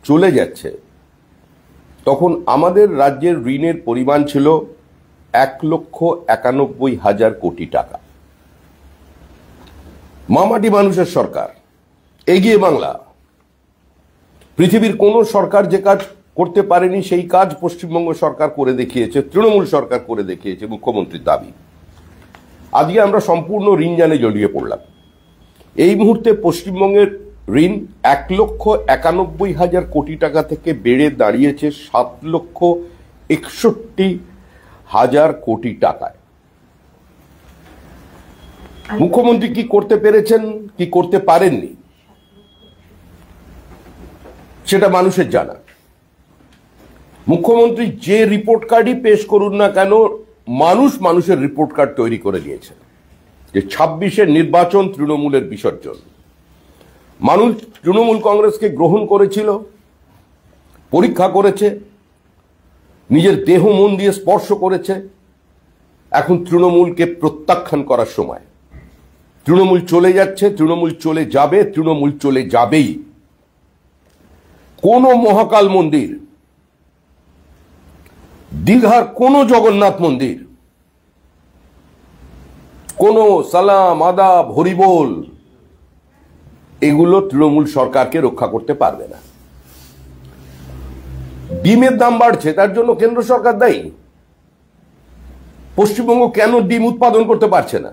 চলে যাচ্ছে, তখন আমাদের রাজ্যের ঋণের পরিমাণ ছিল 1,91,000 কোটি টাকা। মামাটি মানুষের সরকার, এগিয়ে বাংলা, পৃথিবীর কোন সরকার যে কাজ করতে পারেনি সেই কাজ পশ্চিমবঙ্গ সরকার করে দেখিয়েছে, তৃণমূল সরকার করে দেখিয়েছে, মুখ্যমন্ত্রীর দাবি। আজকে আমরা সম্পূর্ণ ঋণ জানে জড়িয়ে পড়লাম। এই মুহূর্তে পশ্চিমবঙ্গের ঋণ 1,91,000 কোটি টাকা থেকে বেড়ে দাঁড়িয়েছে 7,61,000 কোটি টাকায়। মুখ্যমন্ত্রী কি করতে পেরেছেন, কি করতে পারেননি, সেটা মানুষের জানা। মুখ্যমন্ত্রী যে রিপোর্ট কার্ডই পেশ করুন না কেন, মানুষের রিপোর্ট কার্ড তৈরি করে নিয়েছে যে 26-এর নির্বাচন তৃণমূলের বিসর্জন। মানুষ তৃণমূল কংগ্রেসকে গ্রহণ করেছিল, পরীক্ষা করেছে, নিজের দেহ মন দিয়ে স্পর্শ করেছে। এখন তৃণমূলকে প্রত্যাখ্যান করার সময়। তৃণমূল চলে যাচ্ছে, তৃণমূল চলে যাবে, তৃণমূল চলে যাবেই। কোন মহাকাল মন্দির, দীঘার কোন জগন্নাথ মন্দির, কোন সালাম আদাব হরিবোল, এগুলো তৃণমূল সরকারকে রক্ষা করতে পারবে না। ডিমের দাম বাড়ছে, তার জন্য কেন্দ্র সরকার দায়ী। পশ্চিমবঙ্গ কেন ডিম উৎপাদন করতে পারছে না,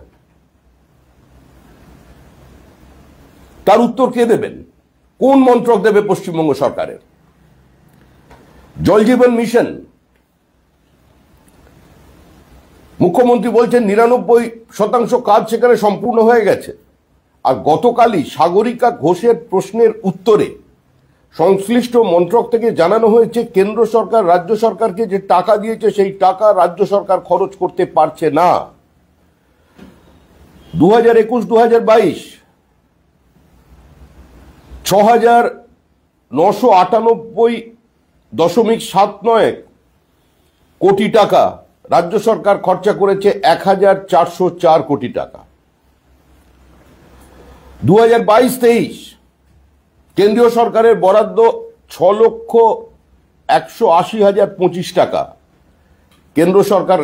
তার উত্তর কে দেবেন? কোন মন্ত্রক দেবে পশ্চিমবঙ্গ সরকারের? জল জীবন মিশন, মুখ্যমন্ত্রী বলছেন 99% কাজ সেখানে সম্পূর্ণ হয়ে গেছে। আর গতকালই সাগরিকা ঘোষের প্রশ্নের উত্তরে সংশ্লিষ্ট মন্ত্রক থেকে জানানো হয়েছে কেন্দ্র সরকার রাজ্য সরকারকে যে টাকা দিয়েছে সেই টাকা রাজ্য সরকার খরচ করতে পারছে না। 2021-2022 6,998.79 কোটি টাকা রাজ্য সরকার খরচা করেছে, 1,404 কোটি টাকা। 2022-23 কেন্দ্রীয় সরকারের বরাদ্দ 6,180,025 টাকা, কেন্দ্র সরকার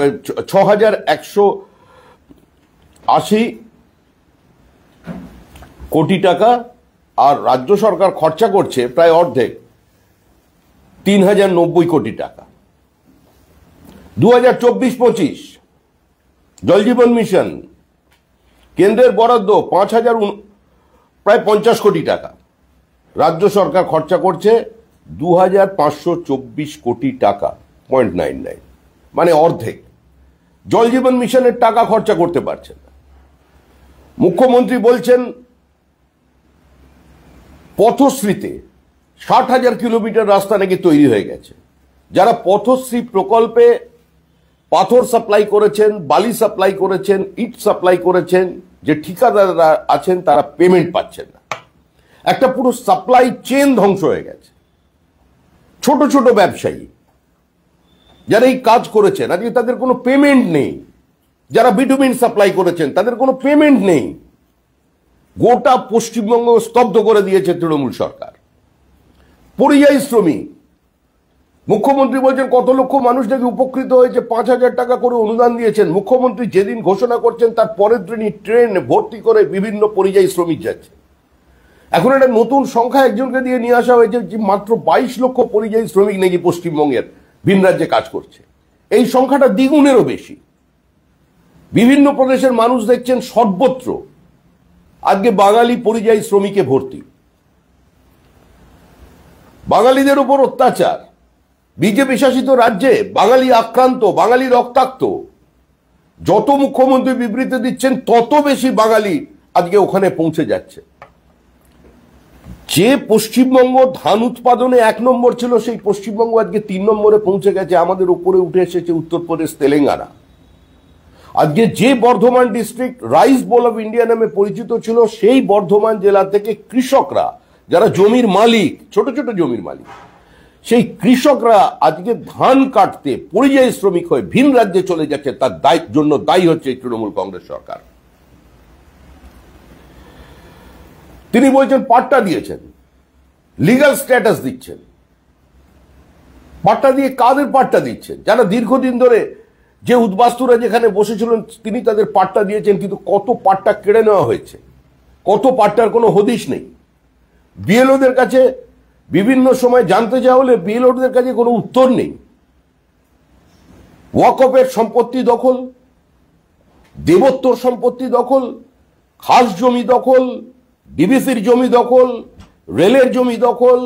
6,180 কোটি টাকা, আর রাজ্য সরকার খরচা করছে প্রায় অর্ধেক, 3,090 কোটি টাকা। 2024-25 জল জীবন মিশন কেন্দ্রের বরাদ্দ প্রায় 50 কোটি টাকা, রাজ্য সরকার খরচা করছে 2,524 কোটি টাকা, 0.99, মানে অর্ধেক। জল জীবন মিশনের টাকা খরচা করতে পারছেন না। মুখ্যমন্ত্রী বলছেন পথশ্রীতে 60,000 কিলোমিটার রাস্তা নাকি তৈরি হয়ে গেছে। যারা পথশ্রী প্রকল্পে পাথর সাপ্লাই করেছেন, বালি সাপ্লাই করেছেন, ইট সাপ্লাই করেছেন, যে ঠিকাদাররা আছেন তারা পেমেন্ট পাচ্ছেন না। একটা পুরো সাপ্লাই চেন ধ্বংস হয়ে গেছে। ছোট ছোট ব্যবসায়ী যারা এই কাজ করেছেন আজকে তাদের কোনো পেমেন্ট নেই। যারা বিটুমিন সাপ্লাই করেছেন তাদের কোনো পেমেন্ট নেই। গোটা পশ্চিমবঙ্গ স্তব্ধ করে দিয়েছে তৃণমূল সরকার। পরিযায়ী শ্রমিক, মুখ্যমন্ত্রী বলছেন কত লক্ষ মানুষ নাকি উপকৃত হয়েছে, 5,000 টাকা করে অনুদান দিয়েছেন। মুখ্যমন্ত্রী যেদিন ঘোষণা করছেন তার পরের দিনই ট্রেন ভর্তি করে বিভিন্ন পরিযায়ী শ্রমিক যাচ্ছে। এখন একটা নতুন সংখ্যা একজনকে দিয়ে নিয়ে আসা হয়েছে যে মাত্র 22 লক্ষ পরিযায়ী শ্রমিক নাকি পশ্চিমবঙ্গের ভিন রাজ্যে কাজ করছে। এই সংখ্যাটা দ্বিগুণেরও বেশি। বিভিন্ন প্রদেশের মানুষ দেখছেন সর্বত্র আজকে বাঙালি পরিযায়ী শ্রমিকে ভর্তি। বাঙালিদের উপর অত্যাচার। বিজেপি শাসিত রাজ্যে বাঙালি আক্রান্ত, বাঙালি রক্তাক্ত। যত মুখ্যমন্ত্রী বিবৃতি দিচ্ছেন তত বেশি বাঙালি আজকে ওখানে পৌঁছে যাচ্ছে। যে পশ্চিমবঙ্গ ধান উৎপাদনে 1 নম্বর ছিল সেই পশ্চিমবঙ্গ আজকে 3 নম্বরে পৌঁছে গেছে। আমাদের উপরে উঠে এসেছে উত্তরপ্রদেশ, তেলেঙ্গানা। আজকে যে Bardhaman district rice bowl of India নামে পরিচিত ছিল, সেই বর্ধমান জেলা থেকে কৃষকরা, যারা জমির মালিক, ছোট ছোট জমির মালিক, সেই কৃষকরা আজকে ধান কাটতে পরিযায়ী শ্রমিক হয়ে ভিন রাজ্যে চলে যাচ্ছে। তার জন্য দায়ী হচ্ছে তৃণমূল কংগ্রেস সরকার। তিনি বলছেন পাট্টা দিয়েছেন, লিগ্যাল স্ট্যাটাস দিচ্ছেন, পাট্টা দিয়ে কাদের পাট্টা দিচ্ছেন? যারা দীর্ঘদিন ধরে যে উদ্বাস্তুরা যেখানে বসেছিলেন তিনি তাদের পাট্টা দিয়েছেন, কিন্তু কত পাট্টা কেড়ে নেওয়া হয়েছে, কত পাট্টার কোনো হদিশ নেই। বিএলওদের কাছে বিভিন্ন সময় জানতে চাওয়া হলে বিএলওদের কাছে কোনো উত্তর নেই। ওয়াকফের সম্পত্তি দখল, দেবোত্তর সম্পত্তি দখল, খাস জমি দখল, ডিবিসির জমি দখল, রেলের জমি দখল,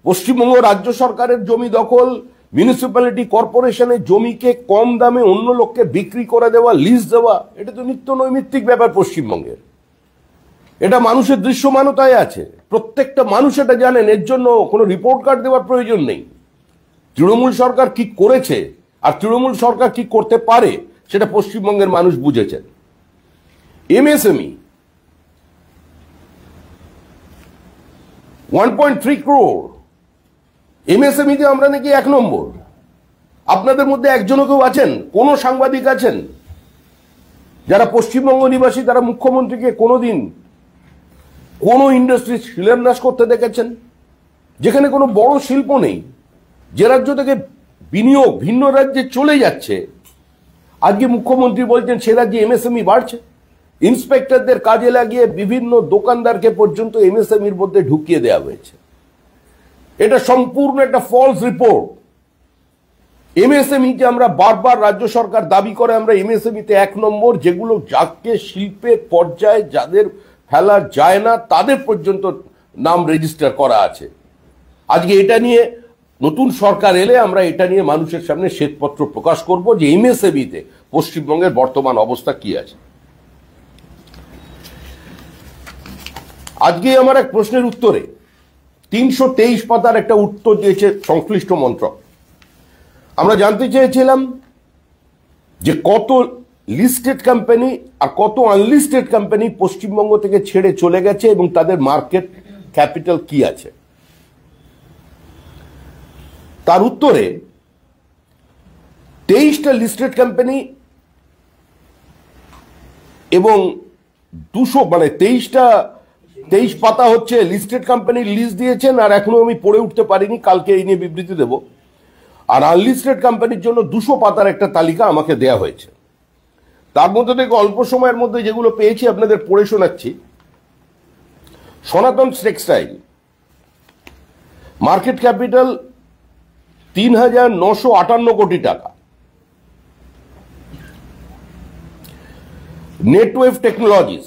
পশ্চিমবঙ্গ রাজ্য সরকারের জমি দখল, মিউনিসিপ্যালিটি কর্পোরেশনের জমিকে কম দামে অন্য লোককে বিক্রি করে দেওয়া, লিজ দেওয়া, এটা তো নিত্য নৈমিত্তিক ব্যাপার পশ্চিমবঙ্গের। এটা মানুষের দৃশ্যমানতায় আছে, প্রত্যেকটা মানুষ এটা জানেন, এর জন্য কোনো রিপোর্ট কার্ড দেওয়ার প্রয়োজন নেই। তৃণমূল সরকার কি করেছে আর তৃণমূল সরকার কি করতে পারে সেটা পশ্চিমবঙ্গের মানুষ বুঝেছেন। এমএসএমই 1.3 crore, এমএসএমইতে আমরা নাকি 1 নম্বর। আপনাদের মধ্যে একজনও কেউ আছেন, কোন সাংবাদিক আছেন যারা পশ্চিমবঙ্গ নিবাসী, তারা মুখ্যমন্ত্রীকে কোনোদিন কোন ইন্ডাস্ট্রি শিলান্যাস করতে দেখেছেন? যেখানে কোনো বড় শিল্প নেই, যে রাজ্য থেকে বিনিয়োগ ভিন্ন রাজ্যে চলে যাচ্ছে, আজকে মুখ্যমন্ত্রী বলছেন সে রাজ্যে এমএসএমই বাড়ছে। ইন্সপেক্টরদের কাজে লাগিয়ে বিভিন্ন দোকানদারকে পর্যন্ত এমএসএমইর মধ্যে ঢুকিয়ে দেওয়া হয়েছে। এটা সম্পূর্ণ একটা ফলস রিপোর্ট। এমএসএমই যে আমরা বারবার রাজ্য সরকার দাবি করে আমরা এমএসএমইতে 1 নম্বর, যেগুলো যাকে শিল্পের পর্যায়ে যাদের ফেলা যায় না তাদের পর্যন্ত নাম রেজিস্টার করা আছে। আজকে এটা নিয়ে নতুন সরকার এলে আমরা এটা নিয়ে মানুষের সামনে শ্বেতপত্র প্রকাশ করব যে এমএসএমইতে পশ্চিমবঙ্গের বর্তমান অবস্থা কি আছে। আজকে আমার এক প্রশ্নের উত্তরে 323 পাতার একটা উত্তর দিয়েছে সংশ্লিষ্ট মন্ত্রক। আমরা জানতে চেয়েছিলাম যে কত লিস্টেড কোম্পানি আর কত আনলিস্টেড কোম্পানি পশ্চিমবঙ্গ থেকে ছেড়ে চলে গেছে এবং তাদের মার্কেট ক্যাপিটাল কি আছে। তার উত্তরে 23টা লিস্টেড কোম্পানি এবং 23 পাতা হচ্ছে লিস্টেড কোম্পানির লিস্ট দিয়েছেন, আর এখনো আমি পড়ে উঠতে পারিনি, কালকে এই নিয়ে বিবৃতি দেব। আর আনলিস্টেড কোম্পানির জন্য 200 পাতার একটা তালিকা আমাকে দেয়া হয়েছে। তার মধ্যে থেকে অল্প সময়ের মধ্যে যেগুলো পেয়েছি আপনাদের পড়ে শোনাচ্ছি। সনাতন টেক্সটাইল, মার্কেট ক্যাপিটাল 3,958 কোটি টাকা। নেটওয়েভ টেকনোলজিস,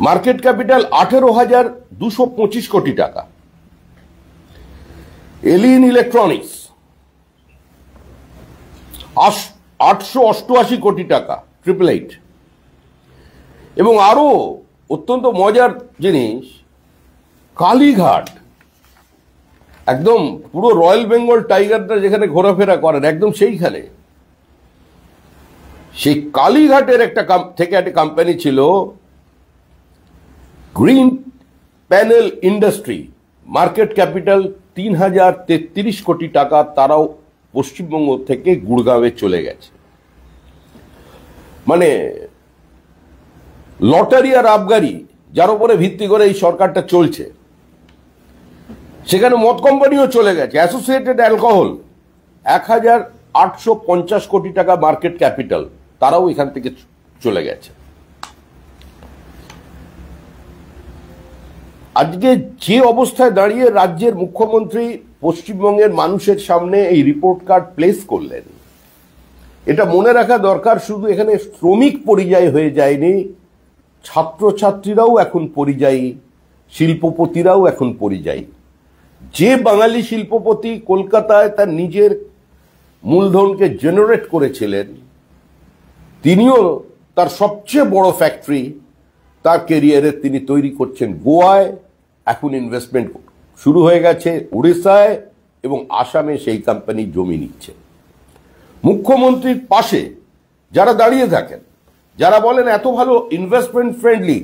মার্কেট ক্যাপিটাল 18,225 কোটি টাকা। এলিয়েন ইলেকট্রনিক্স 888 কোটি টাকা, 888। এবং আরো অত্যন্ত মজার জিনিস, কালীঘাট, একদম পুরো রয়্যাল বেঙ্গল টাইগারটা যেখানে ঘোরাফেরা করেন একদম সেইখানে, সেই কালীঘাটের একটা কোম্পানি ছিল green panel industry, market capital 3,033 কোটি টাকা। তারাও পশ্চিমবঙ্গ থেকে গুড়গাঁওয়ে চলে গেছে। মানে লটারি আর আবগারি যার উপরে ভিত্তি করে এই সরকারটা চলছে, সেখানে মদ কোম্পানিও চলে গেছে। অ্যাসোসিয়েটেড অ্যালকোহল 1,850 কোটি টাকা মার্কেট ক্যাপিটাল, তারাও এখান থেকে চলে গেছে। আজকে যে অবস্থায় দাঁড়িয়ে রাজ্যের মুখ্যমন্ত্রী পশ্চিমবঙ্গের মানুষের সামনে এই রিপোর্ট কার্ড প্লেস করলেন, এটা মনে রাখা দরকার। শুধু এখানে শ্রমিক পরিযায়ী হয়ে যায়নি, ছাত্রছাত্রীরাও এখন পরিযায়ী, শিল্পপতিরাও এখন পরিযায়ী। যে বাঙালি শিল্পপতি কলকাতায় তার নিজের মূলধনকে জেনারেট করেছিলেন, তিনিও তার সবচেয়ে বড় ফ্যাক্টরি তার কেরিয়ারে তিনি তৈরি করছেন গোয়ায়। এখন ইনভেস্টমেন্ট শুরু হয়ে গেছে উড়িষ্যায় এবং আসামে, সেই কোম্পানি জমি নিচ্ছে। মুখ্যমন্ত্রীর পাশে যারা দাঁড়িয়ে থাকেন, যারা বলেন এত ভালো ইনভেস্টমেন্ট ফ্রেন্ডলি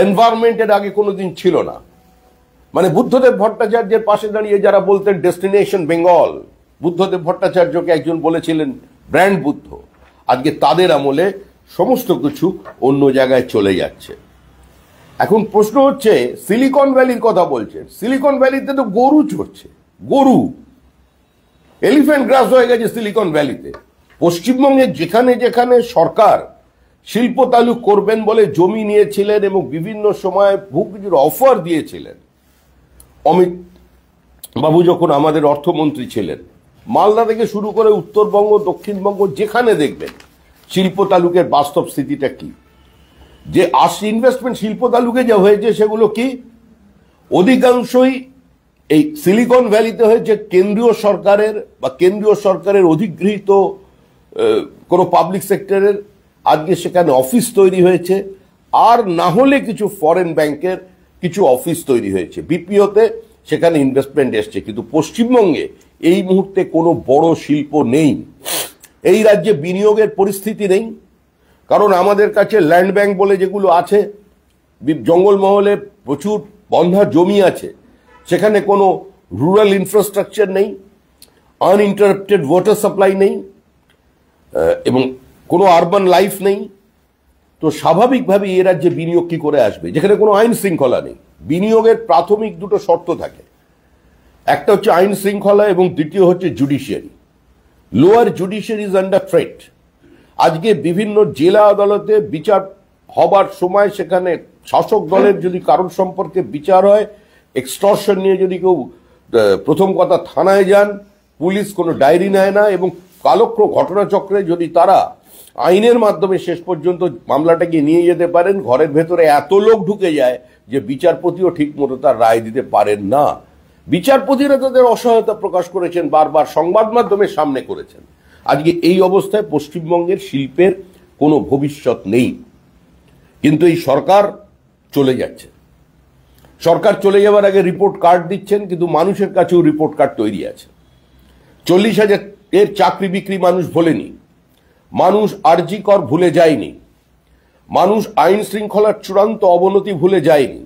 এনভায়রনমেন্টের আগে কোনোদিন ছিল না, মানে বুদ্ধদেব ভট্টাচার্যের পাশে দাঁড়িয়ে যারা বলতেন ডেস্টিনেশন বেঙ্গল, বুদ্ধদেব ভট্টাচার্যকে একজন বলেছিলেন ব্র্যান্ড বুদ্ধ, আজকে তাদের আমলে সমস্ত কিছু অন্য জায়গায় চলে যাচ্ছে। এখন প্রশ্ন হচ্ছে, সিলিকন ভ্যালির কথা বলছেন, সিলিকন ভ্যালিতে তো গরু চড়ছে, গরু, এলিফ্যান্ট গ্রাস হয়ে গেছে সিলিকন ভ্যালিতে। পশ্চিমবঙ্গে যেখানে যেখানে সরকার শিল্প তালুক করবেন বলে জমি নিয়েছিলেন এবং বিভিন্ন সময় বহু কিছুর অফার দিয়েছিলেন, অমিত বাবু যখন আমাদের অর্থমন্ত্রী ছিলেন, মালদা থেকে শুরু করে উত্তরবঙ্গ, দক্ষিণবঙ্গ যেখানে দেখবেন শিল্প তালুকের বাস্তব স্থিতিটা কি, যে ইনভেস্টমেন্ট শিল্প তালুকে যা হয়েছে সেগুলো কি অধিকাংশই এই সিলিকন ভ্যালিতে হয়েছে কেন্দ্রীয় সরকারের বা কেন্দ্রীয় সরকারের অধিগৃহীত কোনো পাবলিক সেক্টরের আজকে সেখানে অফিস তৈরি হয়েছে, আর না হলে কিছু ফরেন ব্যাংকের কিছু অফিস তৈরি হয়েছে, বিপিওতে সেখানে ইনভেস্টমেন্ট এসছে। কিন্তু পশ্চিমবঙ্গে এই মুহূর্তে কোনো বড় শিল্প নেই, এই রাজ্যে বিনিয়োগের পরিস্থিতি নেই, কারণ আমাদের কাছে ল্যান্ড ব্যাংক বলে যেগুলো আছে, জঙ্গলমহলে প্রচুর বন্ধা জমি আছে, সেখানে কোনো রুরাল ইনফ্রাস্ট্রাকচার নেই, আনইন্টারাপ্টেড ওয়াটার সাপ্লাই নেই এবং কোনো আরবান লাইফ নেই। তো স্বাভাবিকভাবে এ রাজ্যে বিনিয়োগ কি করে আসবে যেখানে কোনো আইন শৃঙ্খলা নেই? বিনিয়োগের প্রাথমিক দুটো শর্ত থাকে, একটা হচ্ছে আইন শৃঙ্খলা এবং দ্বিতীয় হচ্ছে judiciary. Lower judiciary is under threat. আজকে বিভিন্ন জেলা আদালতে বিচার হবার সময় সেখানে শাসক দলের যদি কারণ সম্পর্কে বিচার হয়, এক্সটর্শন নিয়ে যদি কেউ প্রথম কথা থানায় যান, পুলিশ কোনো ডায়েরি নেয় না এবং কালক্রম ঘটনাচক্রে যদি তারা আইনের মাধ্যমে শেষ পর্যন্ত মামলাটাকে নিয়ে যেতে পারেন, ঘরের ভেতরে এত লোক ঢুকে যায় যে বিচারপতিও ঠিক মতো তার রায় দিতে পারেন না। বিচারপতিরা তাদের অসহায়তা প্রকাশ করেছেন, বারবার সংবাদ মাধ্যমের সামনে করেছেন। আজকে এই অবস্থায় পশ্চিমবঙ্গের শিল্পের কোনো ভবিষ্যৎ নেই। কিন্তু এই সরকার চলে যাচ্ছে, সরকার চলে যাওয়ার আগে রিপোর্ট কার্ড দিচ্ছেন, কিন্তু মানুষের কাছেও রিপোর্ট কার্ড তৈরি আছে। 40,000 এর চাকরি বিক্রি মানুষ ভোলেনি, মানুষ আরজি কর ভুলে যায়নি, মানুষ আইন শৃঙ্খলার চূড়ান্ত অবনতি ভুলে যায়নি,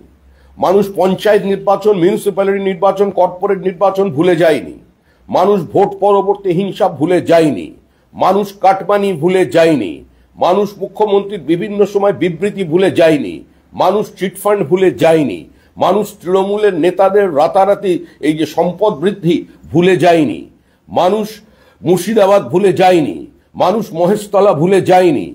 মানুষ পঞ্চায়েত নির্বাচন, মিউনিসিপ্যালিটি নির্বাচন, কর্পোরেট নির্বাচন ভুলে যায়নি, মানুষ ভোট পরবর্তী হিংসা ভুলে যায়নি, মানুষ কাটমানি ভুলে যায়নি, মানুষ মুখ্যমন্ত্রীর বিভিন্ন সময় বিবৃতি ভুলে যায়নি, মানুষ চিটফান্ড ভুলে যায়নি, মানুষ তৃণমূলের নেতাদের রাতারাতি এই যে সম্পদ বৃদ্ধি ভুলে যায়নি, মানুষ মুর্শিদাবাদ ভুলে যায়নি, মানুষ মহেশতলা ভুলে যায়নি,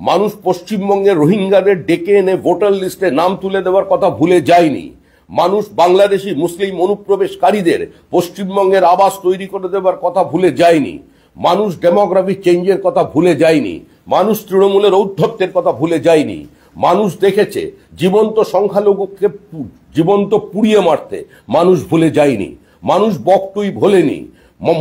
মানুষ পশ্চিমবঙ্গের রোহিঙ্গাদের ডেকে এনে ভোটার লিস্টে নাম তুলে দেওয়ার কথা ভুলে যায়নি, মানুষ বাংলাদেশি মুসলিম অনুপ্রবেশকারীদের পশ্চিমবঙ্গের আবাস তৈরি করে দেওয়ার কথা ভুলে যায়নি, মানুষ ডেমোগ্রাফি চেঞ্জের কথা ভুলে যায়নি, মানুষ তৃণমূলের ঔদ্ধত্যের কথা ভুলে যায়নি, মানুষ দেখেছে জীবন্ত সংখ্যালঘুকে জীবন্ত পুড়িয়ে মারতে, মানুষ ভুলে যায়নি, মানুষ বকটুই ভোলেনি,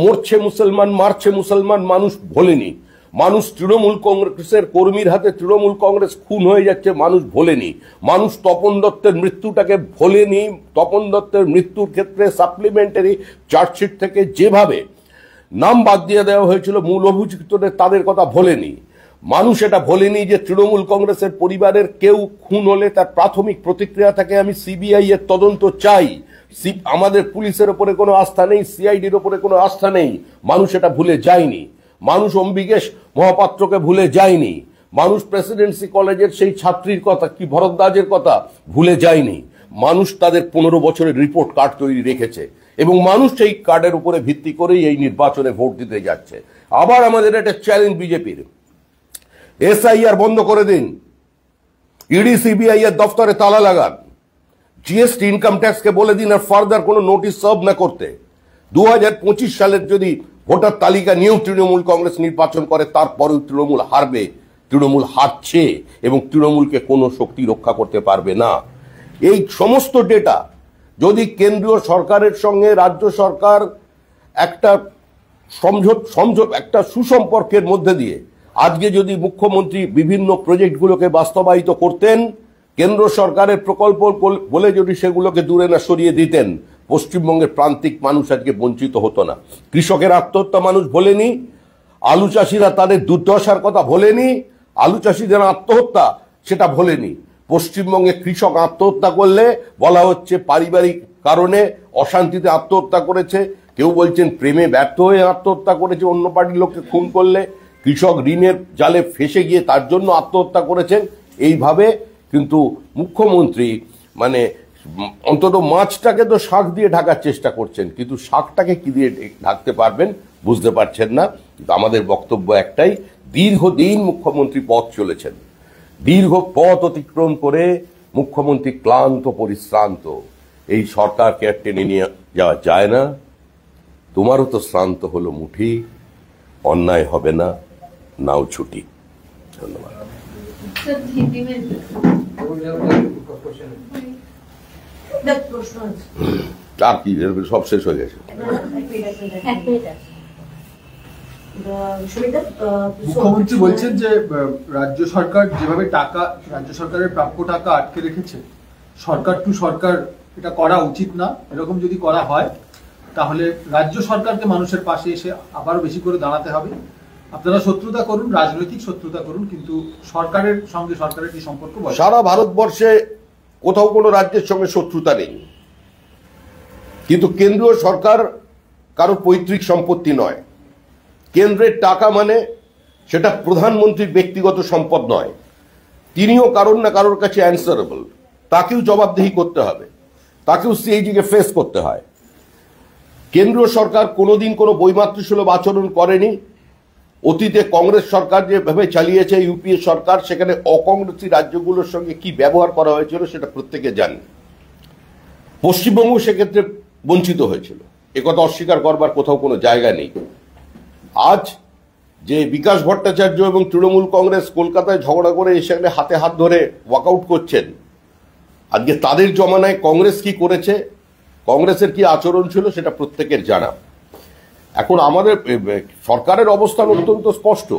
মরছে মুসলমান মারছে মুসলমান মানুষ ভোলেনি, মানুষ তৃণমূল কংগ্রেসের কর্মীর হাতে তৃণমূল কংগ্রেস খুন হয়ে যাচ্ছে মানুষ ভোলেনি, মানুষ তপন দত্তের মৃত্যুটাকে ভোলেনি, তপন দত্তের মৃত্যুর ক্ষেত্রে সাপ্লিমেন্টারি চার্জশিট থেকে যেভাবে নাম বাদ দিয়ে দেওয়া হয়েছিল মূল অভিযুক্তদের, তাদের কথা ভোলেনি, মানুষ এটা ভোলেনি যে তৃণমূল কংগ্রেসের পরিবারের কেউ খুন হলে তার প্রাথমিক প্রতিক্রিয়া থাকে আমি সিবিআই এর তদন্ত চাই, আমাদের পুলিশের ওপরে কোনো আস্থা নেই, সিআইডির ওপরে কোনো আস্থা নেই, মানুষ এটা ভুলে যায়নি, মানুষ অম্বিকেশ মহাপাত্রকে ভুলে যায়নি, মানুষ প্রেসিডেন্সি কলেজের সেই ছাত্রীর কথা কি ভরদ্বাজের কথা ভুলে যায়নি, মানুষ তাদের 15 বছরের রিপোর্ট কার্ড তৈরি রেখেছে এবং মানুষ সেই কার্ডের উপরে ভিত্তি করেই এই নির্বাচনে ভোট দিতে যাচ্ছে। আবার আমাদের একটা চ্যালেঞ্জ বিজেপির, এসআইআর বন্ধ করে দিন, ইডি সিবিআই এর দফতরে তালা লাগান, জিএসটি ইনকাম ট্যাক্সকে বলে দিন আর ফার্দার কোনো নোটিশ সার্ভ না করতে। 2025 সালের যদি ভোটার তালিকা নিয়েও তৃণমূল কংগ্রেস নির্বাচন করে, তারপরেও তৃণমূল হারবে, তৃণমূল হারছে এবং তৃণমূলকে কোনো শক্তি রক্ষা করতে পারবে না। এই সমস্ত ডেটা যদি কেন্দ্রীয় সরকারের সঙ্গে রাজ্য সরকার একটা একটা সুসম্পর্কের মধ্যে দিয়ে আজকে যদি মুখ্যমন্ত্রী বিভিন্ন প্রজেক্টগুলোকে বাস্তবায়িত করতেন, কেন্দ্র সরকারের প্রকল্প বলে যদি সেগুলোকে দূরে না সরিয়ে দিতেন, পশ্চিমবঙ্গের প্রান্তিক মানুষ আজকে বঞ্চিত হতো না। কৃষকের আত্মহত্যা মানুষ ভোলেনি, আলু চাষিরা তাদের দুর্দশার কথা ভোলেনি, আলু চাষিদের আত্মহত্যা সেটা ভোলেনি। পশ্চিমবঙ্গে কৃষক আত্মহত্যা করলে বলা হচ্ছে পারিবারিক কারণে অশান্তিতে আত্মহত্যা করেছে, কেউ বলছেন প্রেমে ব্যর্থ হয়ে আত্মহত্যা করেছে, অন্য পার্টির লোককে খুন করলে কৃষক ঋণের জালে ফেসে গিয়ে তার জন্য আত্মহত্যা করেছেন। এইভাবে কিন্তু মুখ্যমন্ত্রী মানে অন্তত মাছটাকে তো শাক দিয়ে ঢাকার চেষ্টা করছেন, কিন্তু শাকটাকে কি দিয়ে ঢাকতে পারবেন বুঝতে পারছেন না। আমাদের বক্তব্য একটাই, দীর্ঘদিন মুখ্যমন্ত্রী পথ চলেছেন, দীর্ঘ পথ অতিক্রম করে মুখ্যমন্ত্রী ক্লান্ত পরিশ্রান্ত। এই সরকারকে আর টেনে নিয়ে যাওয়া যায় না। তোমারও তো শ্রান্ত হলো মুঠি, অন্যায় হবে না, নাও ছুটি। ধন্যবাদ। আর কি, সব শেষ হয়ে গেছে। মুখ্যমন্ত্রী বলছেন যে রাজ্য সরকার যেভাবে রাজ্য সরকারের প্রাপ্য টাকা আটকে রেখেছে, সরকার টু সরকার এটা করা উচিত না। এরকম যদি করা হয় তাহলে রাজ্য সরকারকে মানুষের পাশে এসে আবারও বেশি করে দাঁড়াতে হবে। আপনারা শত্রুতা করুন, রাজনৈতিক শত্রুতা করুন, কিন্তু সরকারের সঙ্গে সরকারের কি সম্পর্ক? সারা ভারতবর্ষে কোথাও কোনো রাজ্যের সঙ্গে শত্রুতা নেই, কিন্তু কেন্দ্রীয় সরকার কারো পৈতৃক সম্পত্তি নয়। কেন্দ্রের টাকা মানে সেটা প্রধানমন্ত্রীর ব্যক্তিগত সম্পদ নয়। তিনিও কারোর না কারোর কাছে অ্যান্সারেবল, তাকেও জবাবদিহি করতে হবে, তাকেও সিএজিকে ফেস করতে হয়। কেন্দ্রীয় সরকার কোনোদিন কোনো বৈমাতৃসুলভ আচরণ করেনি। অতীতে কংগ্রেস সরকার যেভাবে চালিয়েছে ইউপিএ সরকার, সেখানে অকংগ্রেসী রাজ্যগুলোর সঙ্গে কি ব্যবহার করা হয়েছিল সেটা প্রত্যেকে জানে। পশ্চিমবঙ্গ সেক্ষেত্রে বঞ্চিত হয়েছিল, একথা অস্বীকার করবার কোথাও কোনো জায়গা নেই। আজ যে বিকাশ ভট্টাচার্য এবং তৃণমূল কংগ্রেস কলকাতায় ঝগড়া করে সেখানে হাতে হাত ধরে ওয়াকআউট করছেন, আজকে তাদের জমানায় কংগ্রেস কি করেছে, কংগ্রেসের কি আচরণ ছিল সেটা প্রত্যেকের জানা। এখন আমাদের সরকারের অবস্থান অত্যন্ত স্পষ্ট।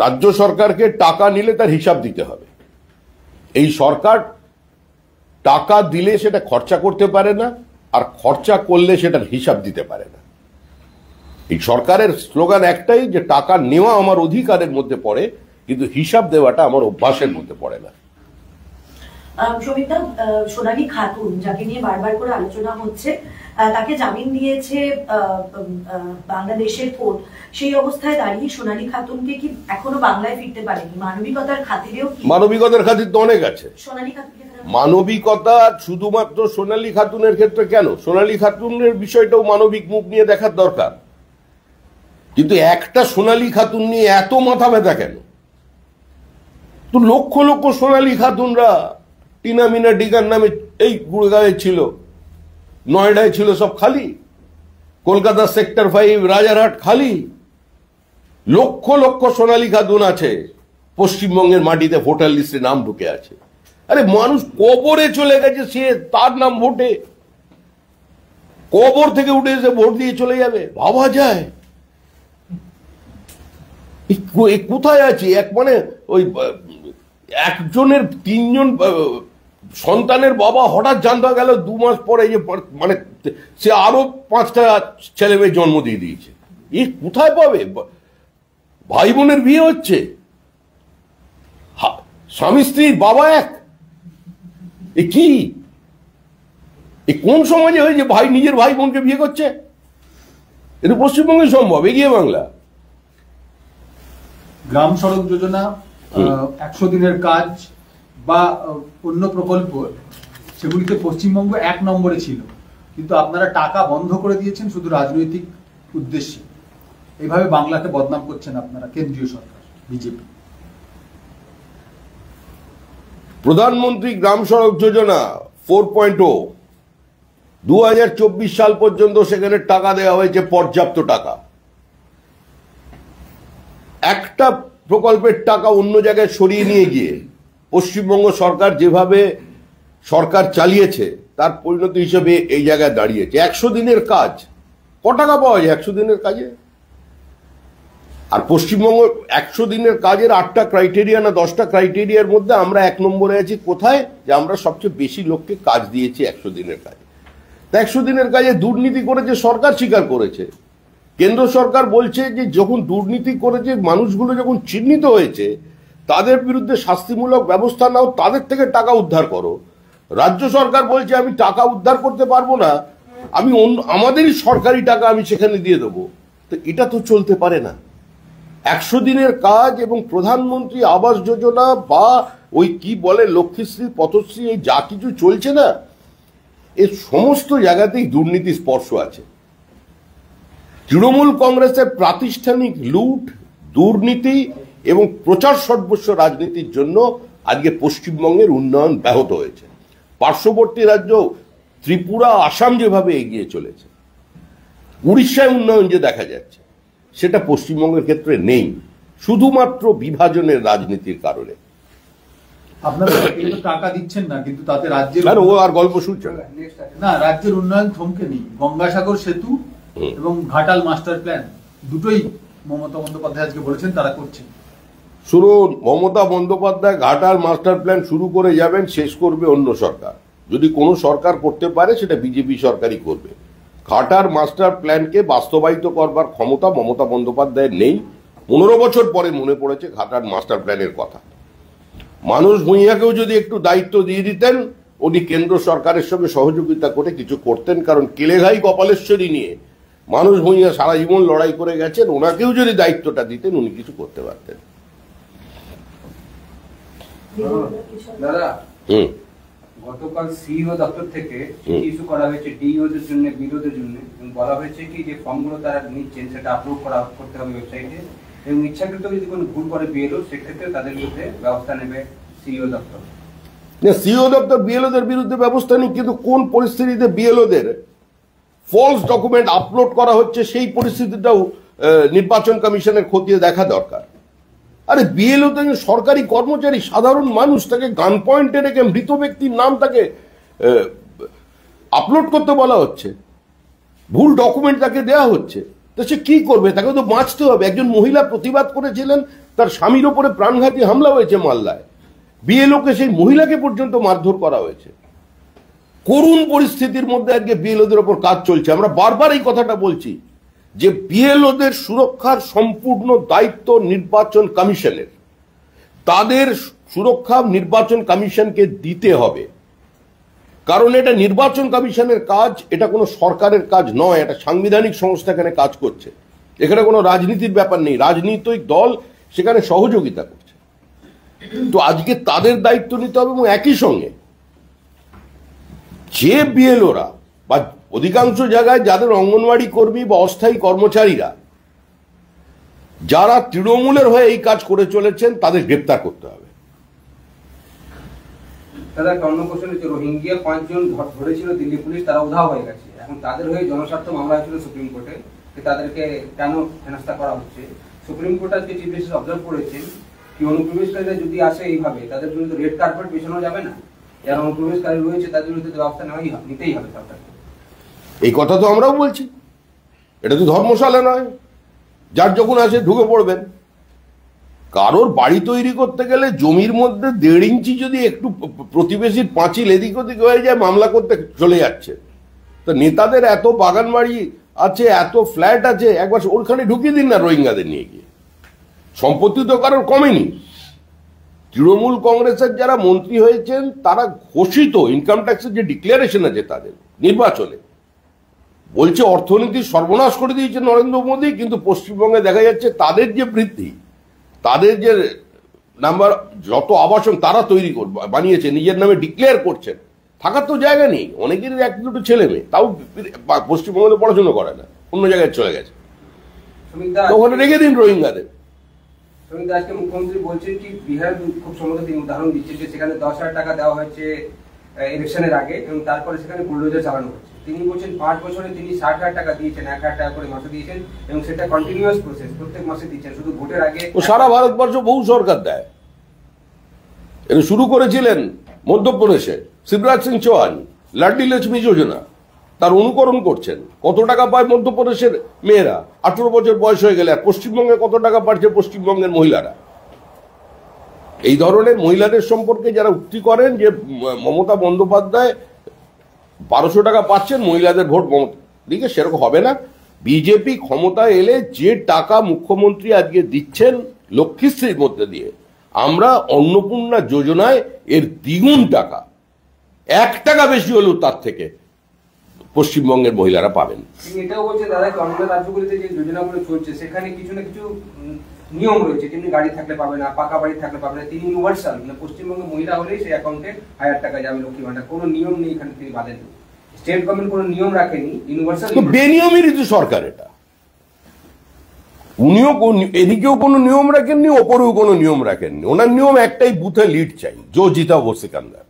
রাজ্য সরকারকে টাকা নিলে তার হিসাব দিতে হবে। এই সরকার টাকা দিলে সেটা খরচা করতে পারে না, আর খরচা করলে সেটার হিসাব দিতে পারে না। এই সরকারের স্লোগান একটাই, যে টাকা নেওয়া আমার অধিকারের মধ্যে পড়ে, কিন্তু হিসাব দেওয়াটা আমার অভ্যাসের মধ্যে পড়ে না। সবিতা, সোনালী খাতুন যাকে নিয়ে বারবার করে আলোচনা হচ্ছে, তাকে জামিন দিয়েছে বাংলাদেশের কোর্ট। সেই অবস্থায় দাঁড়িয়ে সোনালী খাতুনকে কি এখনো বাংলায় ফিরতে পারেনি? মানবিকতার খাতিরেও কি? মানবিকতার খাতির তো অনেক আছে। সোনালী খাতুন মানবিকতা শুধুমাত্র সোনালী খাতুনের ক্ষেত্রে কেন, সোনালী খাতুনের বিষয়টাও মানবিক মুখ নিয়ে দেখার দরকার। কিন্তু একটা সোনালী খাতুন নিয়ে এত মাথা ব্যথা কেন? তো লক্ষ লক্ষ সোনালী খাতুনরা টিনা মিনা ডিগার নামে এই গুড়গাঁয়ে ছিল, নয়ডায় ছিল, সব খালি। কলকাতা সেক্টর 5, রাজারহাট খালি। লক্ষ লক্ষ সোনালী খাতুন আছে, পশ্চিমবঙ্গের মাটিতে ভোটার লিস্টে নাম ঢুকে আছে। আরে মানুষ কবরে চলে গেছে, সে তার নাম ভোটে, কবর থেকে উঠে এসে ভোট দিয়ে চলে যাবে? ভাবা যায়? কোথায় আছে এক, মানে ওই একজনের 3জন সন্তানের বাবা হঠাৎ জানতে গেল 2 মাস পরে যে মানে সে আরো 5টা ছেলে মেয়ে জন্ম দিয়ে দিয়েছে। এ কোথায় পাবে? ভাই বোনের বিয়ে হচ্ছে, স্বামী স্ত্রীর বাবা এক। এ কি, এ কোন সমাজে হয়েছে ভাই নিজের ভাই বোনকে বিয়ে করছে? এটা পশ্চিমবঙ্গে সম্ভব, এগিয়ে বাংলা। গ্রাম সড়ক যোজনা, 100 দিনের কাজ বা অন্য প্রকল্প, সেগুলিতে পশ্চিমবঙ্গ 1 নম্বরে ছিল, কিন্তু আপনারা টাকা বন্ধ করে দিয়েছেন শুধু রাজনৈতিক উদ্দেশ্যে। এইভাবে বাংলাকে বদনাম করছেন আপনারা, কেন্দ্রীয় সরকার, বিজেপি। প্রধানমন্ত্রী গ্রাম সড়ক যোজনা 4.0 2024 সাল পর্যন্ত সেখানে টাকা দেওয়া হয়েছে, পর্যাপ্ত টাকা। একটা প্রকল্পের টাকা অন্য জায়গায় সরিয়ে নিয়ে গিয়ে পশ্চিমবঙ্গ সরকার যেভাবে সরকার চালিয়েছে তার পরিণতি হিসেবে এই জায়গায় দাঁড়িয়েছে। 100 দিনের কাজ, ক টাকা পাওয়া যায় 100 দিনের কাজে? আর পশ্চিমবঙ্গ 100 দিনের কাজের 8টা ক্রাইটেরিয়া না 10টা ক্রাইটেরিয়ার মধ্যে আমরা 1 নম্বরে আছি। কোথায়? যে আমরা সবচেয়ে বেশি লোককে কাজ দিয়েছি 100 দিনের কাজে। তা 100 দিনের কাজে দুর্নীতি করেছে সরকার, স্বীকার করেছে। কেন্দ্র সরকার বলছে যে যখন দুর্নীতি করেছে মানুষগুলো যখন চিহ্নিত হয়েছে তাদের বিরুদ্ধে শাস্তিমূলক ব্যবস্থা নাও, তাদের থেকে টাকা উদ্ধার করো। রাজ্য সরকার বলছে আমি টাকা উদ্ধার করতে পারবো না, আমি আমাদেরই সরকারি টাকা আমি সেখানে দিয়ে দেবো। তো এটা তো চলতে পারে না। 100 দিনের কাজ এবং প্রধানমন্ত্রী আবাস যোজনা বা ওই কি বলে লক্ষ্মীশ্রী পথশ্রী এই যা কিছু চলছে না, এর সমস্ত জায়গাতেই দুর্নীতি স্পর্শ আছে। তৃণমূল কংগ্রেসের প্রাতিষ্ঠানিক লুট, দুর্নীতি এবং প্রচার সর্বস্ব রাজনীতির জন্য আজকে পশ্চিমবঙ্গের উন্নয়ন ব্যাহত হয়েছে। পার্শ্ববর্তী রাজ্য ত্রিপুরা, আসাম যেভাবে এগিয়ে চলেছে, উড়িষ্যায় উন্নয়ন যে দেখা যাচ্ছে, সেটা পশ্চিমবঙ্গের ক্ষেত্রে নেই, শুধুমাত্র বিভাজনের রাজনীতির কারণে। আপনারা কিন্তু টাকা দিচ্ছেন না, কিন্তু তাতে রাজ্যের ও আর গল্প শুনছে না, রাজ্যের উন্নয়ন থমকে নেই। গঙ্গাসাগর সেতু এবং ঘাটাল মাস্টার প্ল্যান দুটোই মমতা বন্দ্যোপাধ্যায় আজকে বলেছেন তারা করছেন। শুনুন, মমতা বন্দ্যোপাধ্যায় ঘাটাল মাস্টার প্ল্যান শুরু করে যাবেন, শেষ করবে অন্য সরকার। যদি কোনো সরকার করতে পারে সেটা বিজেপি সরকারই করবে। ঘাটাল মাস্টার প্ল্যানকে বাস্তবায়িত করবার ক্ষমতা মমতা বন্দ্যোপাধ্যায়ের নেই। 15 বছর পরে মনে পড়েছে ঘাটাল মাস্টার প্ল্যানের কথা। মানুষ ভূঁইয়াকেও যদি একটু দায়িত্ব দিয়ে দিতেন, উনি কেন্দ্র সরকারের সঙ্গে সহযোগিতা করে কিছু করতেন, কারণ কেলেঘাই কপালেশ্বরী নিয়ে মানুষ ভূঁইয়া সারা জীবন লড়াই করে গেছেন, ওনাকেও যদি দায়িত্বটা দিতেন উনি কিছু করতে পারতেন। দাদা, গতকাল সিইও দপ্তর থেকে ইস্যু করা হয়েছে ডিইওদের জন্য, বিরোধের জন্য, এবং বলা হয়েছে কি যে ফর্মগুলো তারা নিচ্ছেন সেটা আপলোড করতে হবে ওয়েবসাইটে, এবং ইচ্ছাকৃত যদি কোনো ভুল করে বিএলও সেক্ষেত্রে তাদের বিরুদ্ধে ব্যবস্থা নেবে সিইও দপ্তর। সিইও দপ্তর বিএলওদের বিরুদ্ধে ব্যবস্থা নেই, কিন্তু কোন পরিস্থিতিতে বিএলওদের ফলস ডকুমেন্ট আপলোড করা হচ্ছে সেই পরিস্থিতিটাও নির্বাচন কমিশনের খতিয়ে দেখা দরকার। আরে বিএলও তো সরকারি কর্মচারী, সাধারণ মানুষ, তাকে গান পয়েন্টে রেখে মৃত ব্যক্তির নাম তাকে আপলোড করতে বলা হচ্ছে, ভুল ডকুমেন্ট তাকে দেওয়া হচ্ছে, তো সে কি করবে? তাকে তো বাঁচতে হবে। একজন মহিলা প্রতিবাদ করেছিলেন, তার স্বামীর ওপরে প্রাণঘাতী হামলা হয়েছে মালদায়, বিএলওকে, সেই মহিলাকে পর্যন্ত মারধর করা হয়েছে। করুণ পরিস্থিতির মধ্যে আজকে বিএলওদের ওপর কাজ চলছে। আমরা বারবার এই কথাটা বলছি যে বিএলওদের সুরক্ষার সম্পূর্ণ দায়িত্ব নির্বাচন কমিশনের। তাদের সুরক্ষা নির্বাচন কমিশনকে দিতে হবে, কারণ এটা নির্বাচন কমিশনের কাজ, এটা কোনো সরকারের কাজ নয়। এটা সাংবিধানিক সংস্থা এখানে কাজ করছে, এখানে কোনো রাজনীতির ব্যাপার নেই। রাজনৈতিক দল সেখানে সহযোগিতা করছে, তো আজকে তাদের দায়িত্ব নিতে হবে। এবং একই সঙ্গে যে বিএলওরা বা অধিকাংশ জায়গায় যাদের অঙ্গনওয়াড়ি কর্মী বা অস্থায়ী কর্মচারীরা যারা তৃণমূলের হয়ে এই কাজ করে চলেছেন, তাদের গ্রেপ্তার করতে হবে। দাদা, অন্য কোশ্চেন হচ্ছে, রোহিঙ্গিয়া 5 জন ধরেছিল দিল্লি পুলিশ, তারা উধাও হয়ে গেছে। এখন তাদের হয়ে জনস্বার্থ মামলা হয়েছিল সুপ্রিম কোর্টে, তাদেরকে কেন হেনস্থা করা হচ্ছে? সুপ্রিম কোর্ট আজকে চিফ জাস্টিস অবজার্ভ করেছেন কি অনুপ্রবেশকারীরা যদি আসে এইভাবে, তাদের বিরুদ্ধে রেড কার্পেট বিছানো যাবে না। যারা অনুপ্রবেশকারী রয়েছে তাদের বিরুদ্ধে ব্যবস্থা নিতেই হবে সরকারকে। এই কথা তো আমরাও বলছি, এটা তো ধর্মশালা নয়, যার যখন আসে ঢুকে পড়বেন। কারোর বাড়ি তৈরি করতে গেলে জমির মধ্যে 1.5 ইঞ্চি যদি একটু প্রতিবেশীর পাঁচিল এদিক ওদিক হয়ে যায়, মামলা করতে চলে যাচ্ছে। তো নেতাদের এত বাগান বাড়ি আছে, এত ফ্ল্যাট আছে, একবার ওখানে ঢুকিয়ে দিন না রোহিঙ্গাদের নিয়ে গিয়ে। সম্পত্তি তো কারোর কমেনি। তৃণমূল কংগ্রেসের যারা মন্ত্রী হয়েছেন তারা ঘোষিত ইনকাম ট্যাক্সের যে ডিক্লারেশন আছে তাদের নির্বাচনে বলছে অর্থনীতি সর্বনাশ করে দিয়েছে নরেন্দ্র মোদী, কিন্তু পশ্চিমবঙ্গে দেখা যাচ্ছে তাদের যে বৃদ্ধি, তাদের যে নাম্বার, যত আবাসন তারা তৈরি বানিয়েছে, নিজের নামে ডিক্লেয়ার করছেন, থাকার তো জায়গা নেই। অনেকেরই 1-2 ছেলে মেয়ে, তাও পশ্চিমবঙ্গে পড়াশোনা করে না, অন্য জায়গায় চলে গেছে, ওখানে রেখে দিন রোহিঙ্গাদের। আজকে মুখ্যমন্ত্রী বলছেন কি বিহার খুব সম্ভবত তিনি উদাহরণ দিচ্ছেন যে সেখানে 10,000 টাকা দেওয়া হয়েছে ইলেকশনের আগে, এবং তারপরে সেখানে বুলডোজার চালানো হচ্ছে। তিনি বলছেন 5 বছরে তিনি 60,000 টাকা দিয়েছেন, 1,000 টাকা করে মাসে দিয়েছেন, এবং সেটা কন্টিনিউয়াস প্রসেস, প্রত্যেক মাসে দিচ্ছেন, শুধু ভোটের আগে। ও সারা ভারতবর্ষ বহু সরকার দেয়। এটা শুরু করেছিলেন মধ্যপ্রদেশে শিবরাজ সিং চৌহান, লাডলি লক্ষ্মী যোজনা, তার অনুকরণ করছেন। কত টাকা পায় মধ্যপ্রদেশের মেয়েরা 18 বছর বয়স হয়ে গেলে? আর পশ্চিমবঙ্গে কত টাকা পাচ্ছে পশ্চিমবঙ্গের মহিলারা? এই ধরনের মহিলাদের সম্পর্কে যারা উক্তি করেন যে মমতা বন্দ্যোপাধ্যায় 1200 টাকা পাচ্ছেন, মহিলাদের ভোট মমতা দিকে, সেরকম হবে না। বিজেপি ক্ষমতায় এলে যে টাকা মুখ্যমন্ত্রী আজকে দিচ্ছেন লক্ষ্মীশ্রীর মধ্যে দিয়ে, আমরা অন্নপূর্ণা যোজনায় এর দ্বিগুণ টাকা, 1 টাকা বেশি হলেও তার থেকে পশ্চিমবঙ্গের মহিলারা পাবেন। এটাও বলছে দাদা, অন্য রাজ্যগুলিতে যে যোজনাগুলো চলছে সেখানে কিছু না কিছু নিয়ম রয়েছে, যেমনি গাড়ি থাকলে পাবে না, পাকা বাড়ি থাকলে পাবে না, তিনি ইউনিভার্সাল, মানে পশ্চিমবঙ্গে মহিলা হলেই সেই অ্যাকাউন্টে 1000 টাকা যাবে লক্ষ্মী ভান্ডার, কোনো নিয়ম নেই এখানে, তিনি বাদেন। স্টেট গভর্নমেন্ট কোনো নিয়ম রাখেনি, ইউনিভার্সাল। বেনিয়মেরই তো সরকার এটা, উনিও এদিকেও কোনো নিয়ম রাখেননি, ওপরেও কোনো নিয়ম রাখেননি। ওনার নিয়ম একটাই, বুথে লিড চাই, জো জিতা ও সিকান্দার।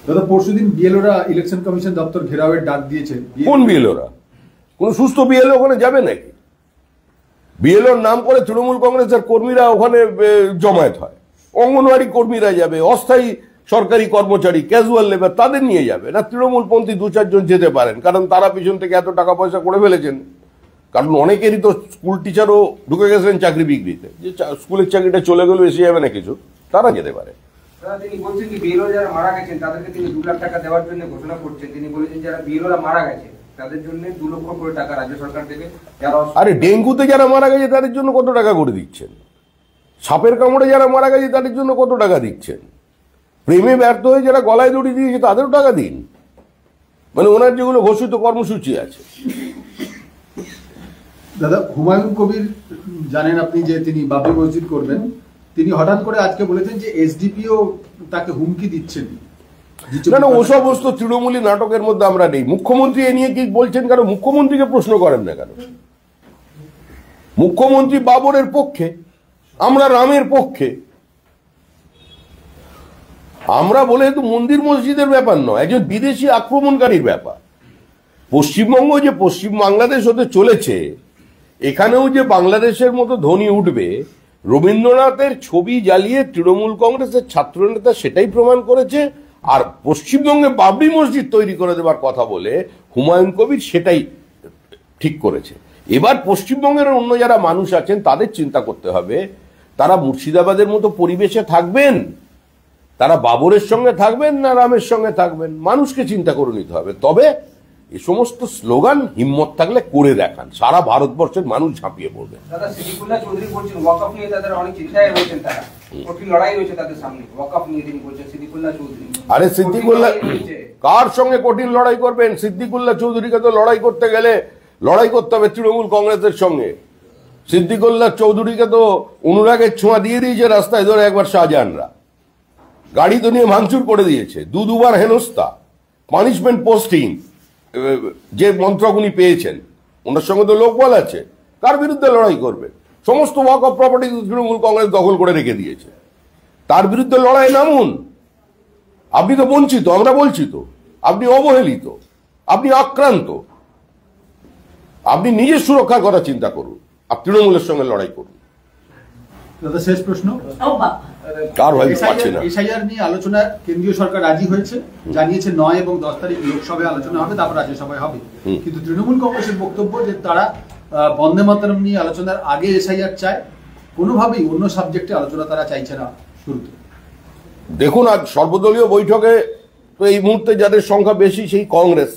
দাদা পরশুদিন বিএলওরা ইলেকশন কমিশন দপ্তর ঘেরাওয়ের ডাক দিয়েছে। কোন বিএলওরা? কোন সুস্থ বিএলও ওখানে যাবে নাকি? বিএলওর নাম করে তৃণমূল কংগ্রেসের কর্মীরা ওখানে জমায়েত হয়, অঙ্গনওয়াড়ি কর্মীরা যাবে, অস্থায়ী সরকারি কর্মচারী, ক্যাজুয়াল লেবার, তাদের নিয়ে যাবে না। তৃণমূলপন্থী 2-4 জন যেতে পারেন, কারণ তারা পিছন থেকে এত টাকা পয়সা করে ফেলেছেন। কারণ অনেকেরই তো স্কুল টিচারও ঢুকে গেছেন চাকরি বিক্রিতে, যে স্কুলের চাকরিটা চলে গেলেও এসে যাবে না কিছু, তারা যেতে পারে। তিনি বলছেন কি বিএলও যারা মারা গেছেন তাদেরকে তিনি 2 লাখ টাকা দেওয়ার জন্য ঘোষণা করছেন। তিনি বলেছেন যারা বিএলওরা মারা গেছে তাদের জন্য 2 লক্ষ করে টাকা রাজ্য সরকার দেবে। আরে ডেঙ্গুতে যারা মারা গেছে তাদের জন্য কত টাকা করে দিচ্ছেন? সাপের কামড়ে যারা মারা গেছে তাদের জন্য কত টাকা দিচ্ছেন? প্রেমে ব্যর্থ হয়ে যারা গলায় দড়ি দিয়েছে তাদেরও টাকা দিন। মানে ওনার যেগুলো ঘোষিত কর্মসূচি আছে। দাদা হুমায়ুন কবির জানেন আপনি যে তিনি বাবরি মসজিদ করবেন, তিনি হঠাৎ করে আজকে বলেছেন যে এসডিপিও তাকে হুমকি দিচ্ছেন। না না, ও সমস্ত তৃণমূলী নাটকের মধ্যে আমরা নেই। মুখ্যমন্ত্রী এ নিয়ে কি বলছেন? কারণ মুখ্যমন্ত্রীকে প্রশ্ন করেন না কেন? মুখ্যমন্ত্রী বাবরের পক্ষে, আমরা রামের পক্ষে। আমরা বলে তো মন্দির মসজিদের ব্যাপার নয়, একজন বিদেশি আক্রমণকারীর ব্যাপার। পশ্চিমবঙ্গ যে পশ্চিম বাংলাদেশ হতে চলেছে, এখানেও যে বাংলাদেশের মতো ধ্বনি উঠবে, রবীন্দ্রনাথের ছবি জ্বালিয়ে তৃণমূল কংগ্রেসের ছাত্রনেতা সেটাই প্রমাণ করেছে। আর পশ্চিমবঙ্গে বাবরি মসজিদ তৈরি করে দেবার কথা বলে হুমায়ুন কবির সেটাই ঠিক করেছে। এবার পশ্চিমবঙ্গের অন্য যারা মানুষ আছেন তাদের চিন্তা করতে হবে, তারা মুর্শিদাবাদের মতো পরিবেশে থাকবেন, তারা বাবরের সঙ্গে থাকবেন না রামের সঙ্গে থাকবেন, মানুষকে চিন্তা করে নিতে হবে। তবে এই সমস্ত স্লোগান হিম্মত থাকলে করে দেখান, সারা ভারতবর্ষের মানুষ ঝাঁপিয়ে পড়বে। দাদা সিদ্দিকুল্লাহ চৌধুরী বলছেন ওয়াকফ নিয়ে তাদের অনেক চিন্তায় রয়েছেন, তারা কঠিন লড়াই রয়েছে তাদের সামনে ওয়াকফ নিয়ে। তিনি বলছেন সিদ্দিকুল্লাহ চৌধুরী। আরে সিদ্দিকুল্লাহ কার সঙ্গে কঠিন লড়াই করবেন? সিদ্দিকুল্লাহ চৌধুরীকে তো লড়াই করতে গেলে লড়াই করতে হবে তৃণমূল কংগ্রেসের সঙ্গে। সিদ্দিকুল্লাহ চৌধুরীকে তো অনুরাগের ছোঁয়া দিয়ে দিয়েছে রাস্তায় ধরে একবার শাহজাহানরা, গাড়ি তো নিয়ে ভাঙচুর করে দিয়েছে, দুবার হেনস্থা, পানিশমেন্ট পোস্টিং, যে মন্ত্রক উনি পেয়েছেন ওনার সঙ্গে তো লোকবল আছে। কার বিরুদ্ধে লড়াই করবে? সমস্ত walk of property Trinamool Congress দখল করে রেখে দিয়েছে, তার বিরুদ্ধে লড়াই নামুন। আপনি তো বঞ্চিত, আমরা বলছি তো, আপনি অবহেলিত, আপনি আক্রান্ত, আপনি নিজের সুরক্ষার কথা চিন্তা করুন, আর তৃণমূলের সঙ্গে লড়াই করুন। দাদা শেষ প্রশ্ন, কার ভাই পাচ্ছে না। এসআইআর নিয়ে আলোচনা কেন্দ্রীয় সরকার রাজি হয়েছে, জানিয়েছে 9 এবং 10 তারিখ লোকসভায় আলোচনা হবে, তারপর রাজ্যসভায় হবে। কিন্তু তৃণমূল কংগ্রেসের বক্তব্য যে তারা বন্দে মাতরম নিয়ে আলোচনার আগে এসআইআর চায়, কোনোভাবেই অন্য সাবজেক্টে আলোচনা তারা চাইছে না শুরুতে। দেখুন, আজ সর্বদলীয় বৈঠকে তো এই মুহূর্তে যাদের সংখ্যা বেশি সেই কংগ্রেস,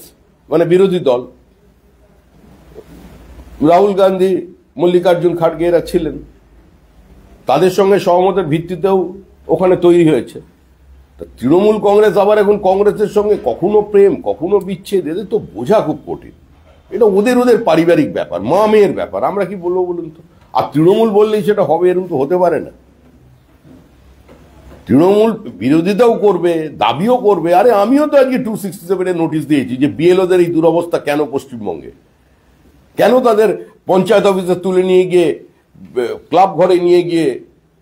মানে বিরোধী দল। রাহুল গান্ধী, মল্লিকার্জুন খাড়গে এরা ছিলেন, তাদের সঙ্গে সহমতের ভিত্তিতেও ওখানে তৈরি হয়েছে। তৃণমূল কংগ্রেস আবার এখন কংগ্রেসের সঙ্গে কখনো প্রেম কখনো বিচ্ছেদ, এদের তো বোঝা খুব কঠিন। এটা ওদের পারিবারিক ব্যাপার, মা মেয়ের ব্যাপার, আমরা কি বলবো বলুন তো? আর তৃণমূল বললেই সেটা হবে এরকম তো হতে পারে না। তৃণমূল বিরোধিতাও করবে, দাবিও করবে। আরে আমিও তো আজকে 267 নোটিশ দিয়েছি যে বিএলওদের এই দুরবস্থা কেন পশ্চিমবঙ্গে, কেন তাদের পঞ্চায়েত অফিসে তুলে নিয়ে গিয়ে, ক্লাব ঘরে নিয়ে গিয়ে,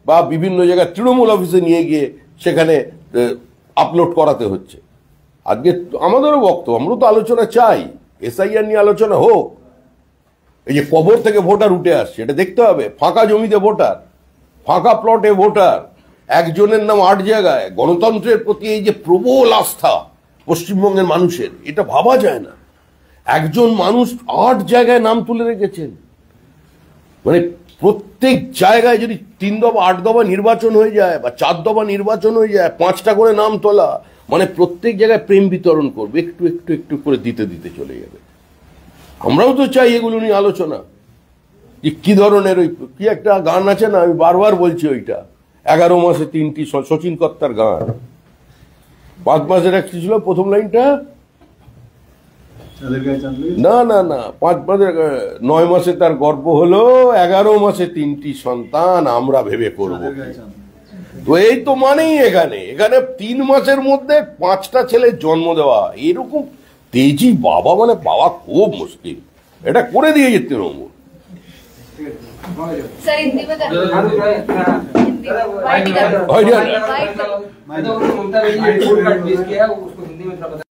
বা বিভিন্ন জায়গায় তৃণমূল অফিসে নিয়ে গিয়ে সেখানে আপলোড করাতে হচ্ছে। আজকে আমাদেরও বক্তব্য, আমরা তো আলোচনা চাই, এসআইআর নিয়ে আলোচনা হোক। এই যে কবর থেকে ভোটার উঠে আসছে এটা দেখতে হবে, ফাঁকা জমিতে ভোটার, ফাঁকা প্লটে ভোটার, একজনের নাম 8 জায়গায়। গণতন্ত্রের প্রতি এই যে প্রবল আস্থা পশ্চিমবঙ্গের মানুষের, এটা ভাবা যায় না। একজন মানুষ 8 জায়গায় নাম তুলে রেখেছেন, মানে প্রত্যেক জায়গায় যদি 3 দফা 8 দফা নির্বাচন হয়ে যায় বা 4 দফা নির্বাচন হয়ে যায়, 5টা করে নাম তোলা, মানে প্রত্যেক জায়গায় প্রেম বিতরণ করবে, একটু একটু একটু করে দিতে দিতে চলে যাবে। আমরাও তো চাই এগুলো নিয়ে আলোচনা, যে কি ধরনের, ওই কি একটা গান আছে না, আমি বারবার বলছি ওইটা, 11 মাসে 3টি, শচীন কর্তার গান। 5 মাসের একটি ছিল প্রথম লাইনটা, তাদের গায়ে চাঁদ লেগেছে? না না না, 9 মাসে তার গর্ভ হলো, 11 মাসে 3টি সন্তান আমরা ভেবে করবো। তাদের গায়ে চাঁদ লেগেছে। তো এই তো মানেই এখানে 3 মাসের মধ্যে 5টা ছেলের জন্ম দেওয়া, এরকম তেজি বাবা মানে বাবা খুব মুশকিল। এটা করে দিয়েছে তৃণমূল। सर हिंदी में करना হয় না। ममता ने रिपोर्ट कार्ड पेश किया है, उसको हिंदी में थोड़ा